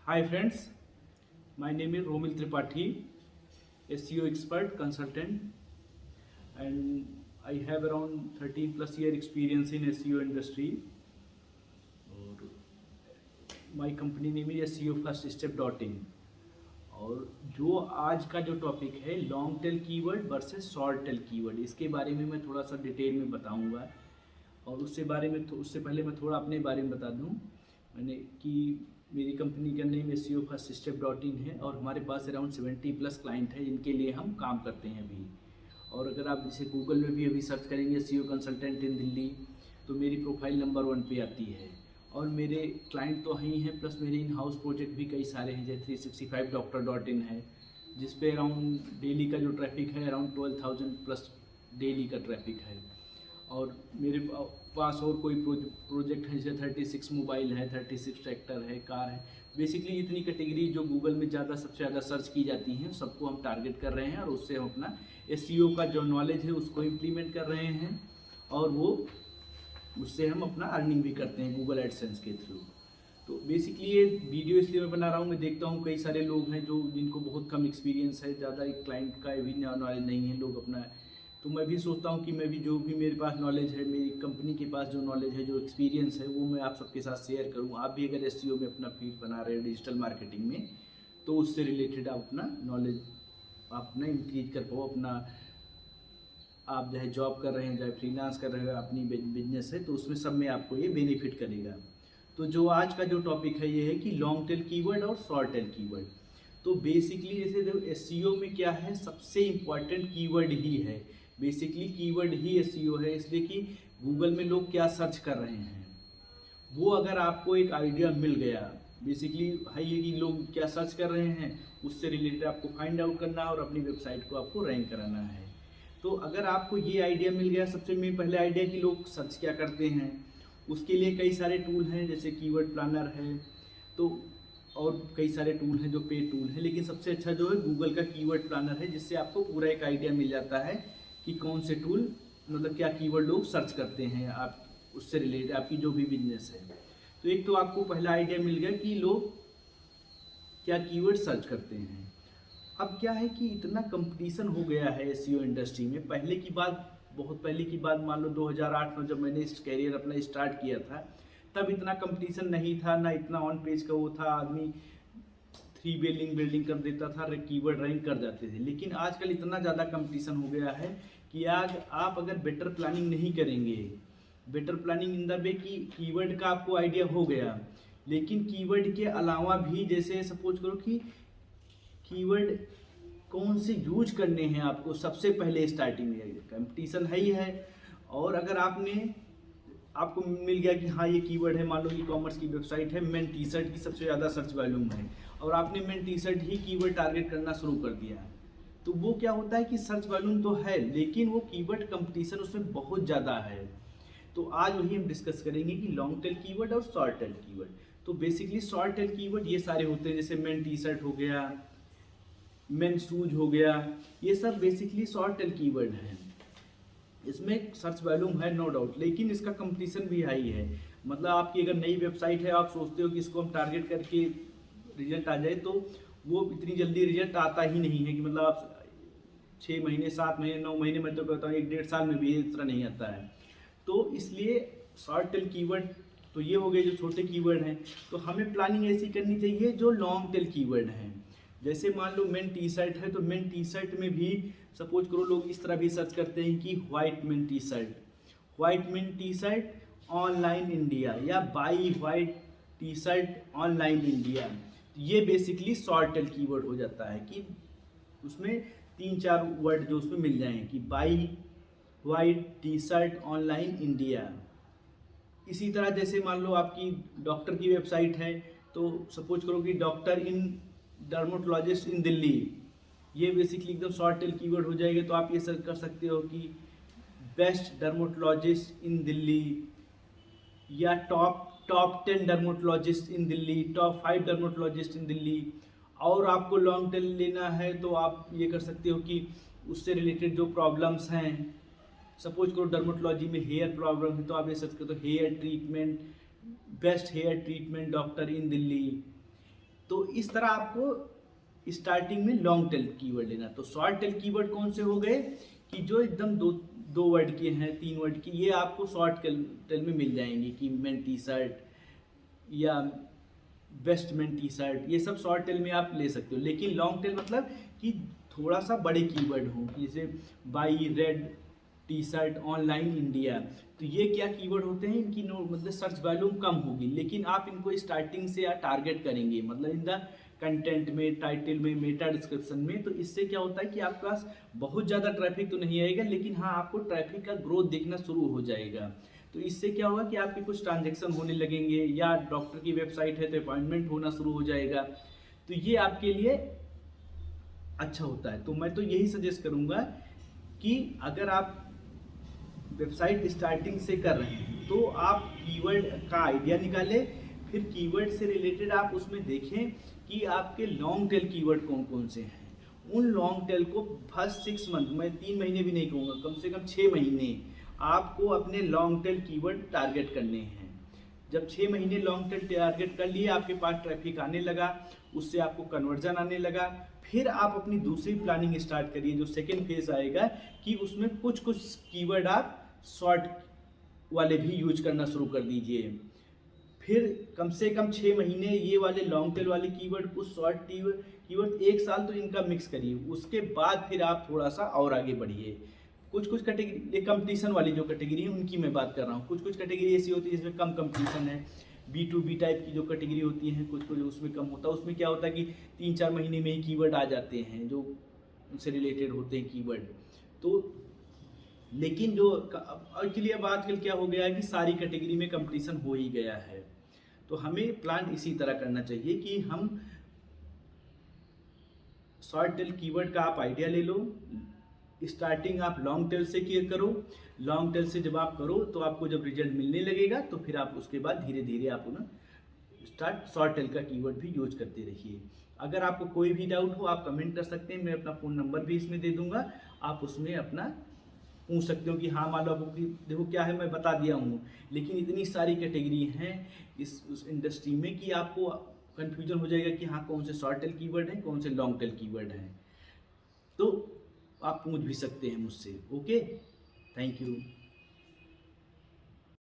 Hi friends, my name is Romil Tripathi, SEO expert consultant, and I have around 13 plus year experience in SEO industry. और my company name is SEO First Step .in. और जो आज का जो topic है long tail keyword versus short tail keyword, इसके बारे में मैं थोड़ा सा डिटेल में बताऊंगा। और उससे पहले मैं थोड़ा अपने बारे में बता दूं मैंने कि मेरी कंपनी का name SEO first step .in है और हमारे पास अराउंड 70 प्लस क्लाइंट है जिनके लिए हम काम करते हैं अभी। और अगर आप जैसे गूगल में भी अभी सर्च करेंगे SEO कंसल्टेंट इन दिल्ली तो मेरी प्रोफाइल नंबर 1 पे आती है। और मेरे क्लाइंट तो ही हैं, प्लस मेरे इन हाउस प्रोजेक्ट भी कई सारे हैं, जैसे 365doctor.in है जिस पे अराउंड डेली का जो ट्रैफिक है अराउंड 12,000 प्लस डेली का ट्रैफिक है। और मेरे पास और कोई प्रोजेक्ट है जैसे 36 मोबाइल है, 36 ट्रैक्टर है, कार है। बेसिकली इतनी कैटेगरी जो गूगल में सबसे ज़्यादा सर्च की जाती हैं सबको हम टारगेट कर रहे हैं और उससे हम अपना SEO का जो नॉलेज है उसको इम्प्लीमेंट कर रहे हैं और वो उससे हम अपना अर्निंग भी करते हैं गूगल एडसेंस के थ्रू। तो बेसिकली ये वीडियो इसलिए मैं बना रहा हूँ, मैं देखता हूँ कई सारे लोग हैं जो जिनको बहुत कम एक्सपीरियंस है, ज़्यादा एक क्लाइंट का भी नॉलेज नहीं है लोग अपना। तो मैं भी सोचता हूँ कि मैं भी जो भी मेरे पास नॉलेज है, मेरी कंपनी के पास जो नॉलेज है, जो एक्सपीरियंस है, वो मैं आप सबके साथ शेयर करूँ। आप भी अगर SEO में अपना फील्ड बना रहे हो डिजिटल मार्केटिंग में तो उससे रिलेटेड आप अपना नॉलेज आप अपना इंक्रीज कर पाओ। अपना आप चाहे जॉब कर रहे हैं, चाहे फ्रीलांस कर रहे हो, अपनी बिजनेस है तो उसमें सब में आपको ये बेनिफिट करेगा। तो जो आज का जो टॉपिक है ये है कि लॉन्ग टेल कीवर्ड और शॉर्ट टेल कीवर्ड। तो बेसिकली जैसे जो SEO में क्या है, सबसे इम्पॉर्टेंट कीवर्ड ही है। बेसिकली कीवर्ड ही SEO है, इसलिए कि गूगल में लोग क्या सर्च कर रहे हैं वो अगर आपको एक आइडिया मिल गया, बेसिकली है ये कि लोग क्या सर्च कर रहे हैं उससे रिलेटेड आपको फाइंड आउट करना है और अपनी वेबसाइट को आपको रैंक कराना है। तो अगर आपको ये आइडिया मिल गया, सबसे मेन पहले आइडिया कि लोग सर्च क्या करते हैं, उसके लिए कई सारे टूल हैं जैसे कीवर्ड प्लानर है, तो और कई सारे टूल हैं जो पेड टूल हैं, लेकिन सबसे अच्छा जो है गूगल का कीवर्ड प्लानर है जिससे आपको पूरा एक आइडिया मिल जाता है कि कौन से टूल मतलब क्या कीवर्ड लोग सर्च करते हैं आप उससे रिलेटेड आपकी जो भी बिजनेस है। तो एक तो आपको पहला आइडिया मिल गया कि लोग क्या कीवर्ड सर्च करते हैं। अब क्या है कि इतना कंपटीशन हो गया है SEO इंडस्ट्री में। पहले की बात, बहुत पहले की बात मान लो 2008 में जब मैंने इस कैरियर अपना स्टार्ट किया था तब इतना कंपटीशन नहीं था, ना इतना ऑन पेज का वो था, आदमी थ्री बिल्डिंग कर देता था, कीवर्ड रैंक कर जाते थे। लेकिन आजकल इतना ज़्यादा कंपटीशन हो गया है कि आज आप अगर बेटर प्लानिंग नहीं करेंगे, better planning in the way कि कीवर्ड का आपको आइडिया हो गया, लेकिन कीवर्ड के अलावा भी जैसे सपोज करो कि कीवर्ड कौन से यूज करने हैं आपको, सबसे पहले स्टार्टिंग में कंपटीशन है ही है। और अगर आपको मिल गया कि हाँ ये कीवर्ड है, मान लो ई-कॉमर्स की वेबसाइट है, मेन टी शर्ट की सबसे ज़्यादा सर्च वॉल्यूम है और आपने मेन टी शर्ट ही कीवर्ड टारगेट करना शुरू कर दिया, तो वो क्या होता है कि सर्च वॉल्यूम तो है लेकिन वो कीवर्ड कंपटीशन उसमें बहुत ज़्यादा है। तो आज वही हम डिस्कस करेंगे कि लॉन्ग टेल कीवर्ड और शॉर्ट टेल कीवर्ड। तो बेसिकली शॉर्ट टेल कीवर्ड ये सारे होते हैं, जैसे मेन टी शर्ट हो गया, मेन शूज हो गया, ये सब बेसिकली शॉर्ट टेल कीवर्ड है। इसमें सर्च वॉल्यूम है नो डाउट, लेकिन इसका कंपटीशन भी हाई है। मतलब आपकी अगर नई वेबसाइट है, आप सोचते हो कि इसको हम टारगेट करके रिजल्ट आ जाए, तो वो इतनी जल्दी रिजल्ट आता ही नहीं है कि मतलब आप 6 महीने 7 महीने 9 महीने में तो कहता हूँ 1 डेढ़ साल में भी इस तरह नहीं आता है। तो इसलिए शॉर्ट टेल कीवर्ड तो ये हो गए जो छोटे कीवर्ड हैं। तो हमें प्लानिंग ऐसी करनी चाहिए जो लॉन्ग टेल कीवर्ड हैं। जैसे मान लो मेन टी शर्ट है तो मेन टी शर्ट में भी सपोज करो लोग इस तरह भी सर्च करते हैं कि white men t shirt, white men t shirt online India, या buy white t shirt online India. ये बेसिकली शॉर्ट टेल कीवर्ड हो जाता है कि उसमें 3-4 वर्ड जो उसमें मिल जाएं कि by white t shirt online India. इसी तरह जैसे मान लो आपकी डॉक्टर की वेबसाइट है तो सपोज करो कि डॉक्टर इन डर्मोटोलॉजिस्ट इन दिल्ली, ये बेसिकली एकदम शॉर्ट टेल कीवर्ड हो जाएगा। तो आप ये सर्च कर सकते हो कि बेस्ट डर्मोटोलॉजिस्ट इन दिल्ली, या टॉप 10 डर्मोटोलॉजिस्ट इन दिल्ली, टॉप 5 डर्मोटोलॉजिस्ट इन दिल्ली। और आपको लॉन्ग टेल लेना है तो आप ये कर सकते हो कि उससे रिलेटेड जो प्रॉब्लम्स हैं, सपोज करो डर्मेटोलॉजी में हेयर प्रॉब्लम है तो आप ये सर्च करो hair treatment, best hair treatment doctor in Delhi. तो इस तरह आपको स्टार्टिंग में लॉन्ग टेल कीवर्ड लेना। तो शॉर्ट टेल कीवर्ड कौन से हो गए कि जो एकदम दो वर्ड के हैं, 3 वर्ड की, ये आपको शॉर्ट टेल में मिल जाएंगे कि मेन टी शर्ट या बेस्ट मेन टी शर्ट, ये सब शॉर्ट टेल में आप ले सकते हो। लेकिन लॉन्ग टेल मतलब कि थोड़ा सा बड़े कीवर्ड हो, जैसे by red T shirt online India, तो ये क्या कीवर्ड होते हैं, इनकी मतलब सर्च वॉल्यूम कम होगी, लेकिन आप इनको स्टार्टिंग से टारगेट करेंगे, मतलब इन द कंटेंट में, टाइटल में, मेटा डिस्क्रिप्शन में। तो इससे क्या होता है कि आपके पास बहुत ज़्यादा ट्रैफिक तो नहीं आएगा, लेकिन हाँ आपको ट्रैफिक का ग्रोथ देखना शुरू हो जाएगा। तो इससे क्या होगा कि आपके कुछ ट्रांजेक्शन होने लगेंगे, या डॉक्टर की वेबसाइट है तो अपॉइंटमेंट होना शुरू हो जाएगा। तो ये आपके लिए अच्छा होता है। तो मैं तो यही सजेस्ट करूँगा कि अगर आप वेबसाइट स्टार्टिंग से कर रहे हैं तो आप कीवर्ड का आइडिया निकालें, फिर कीवर्ड से रिलेटेड आप उसमें देखें कि आपके लॉन्ग टेल कीवर्ड कौन कौन से हैं। उन लॉन्ग टेल को फर्स्ट 6 मंथ, मैं 3 महीने भी नहीं कहूँगा, कम से कम 6 महीने आपको अपने लॉन्ग टेल कीवर्ड टारगेट करने हैं। जब 6 महीने लॉन्ग टेल टारगेट कर लिए, आपके पास ट्रैफिक आने लगा, उससे आपको कन्वर्जन आने लगा, फिर आप अपनी दूसरी प्लानिंग स्टार्ट करिए, जो सेकेंड फेज आएगा, कि उसमें कुछ कीवर्ड आप शॉर्ट वाले भी यूज करना शुरू कर दीजिए। फिर कम से कम 6 महीने ये वाले लॉन्ग टेल वाले कीवर्ड, कुछ शॉर्ट कीवर्ड 1 साल तो इनका मिक्स करिए। उसके बाद फिर आप थोड़ा सा और आगे बढ़िए। कुछ कैटेगरी, ये कंपटीशन वाली जो कैटेगरी है उनकी मैं बात कर रहा हूँ। कुछ कैटेगरी ऐसी होती है जिसमें कम कंपटीशन है, B2B टाइप की जो कैटेगरी होती है, कुछ उसमें कम होता है। उसमें क्या होता है कि 3-4 महीने में ही कीवर्ड आ जाते हैं जो उनसे रिलेटेड होते हैं कीवर्ड। तो लेकिन जो एक्चुअली अब आजकल क्या हो गया है कि सारी कैटेगरी में कंपटीशन हो ही गया है। तो हमें प्लान इसी तरह करना चाहिए कि हम शॉर्ट टेल कीवर्ड का आप आइडिया ले लो, स्टार्टिंग आप लॉन्ग टेल से किया करो। लॉन्ग टेल से जब आप करो तो आपको जब रिजल्ट मिलने लगेगा तो फिर आप उसके बाद धीरे धीरे आप ना शॉर्ट टेल का कीवर्ड भी यूज करते रहिए। अगर आपको कोई भी डाउट हो आप कमेंट कर सकते हैं, मैं अपना फ़ोन नंबर भी इसमें दे दूंगा, आप उसमें अपना पूछ सकते हो कि हाँ मान लो आपको देखो क्या है, मैं बता दिया हूँ, लेकिन इतनी सारी कैटेगरी हैं उस इंडस्ट्री में कि आपको कन्फ्यूजन हो जाएगा कि हाँ कौन से शॉर्ट टेल कीवर्ड हैं, कौन से लॉन्ग टेल कीवर्ड हैं। तो आप पूछ भी सकते हैं मुझसे। Okay, thank you.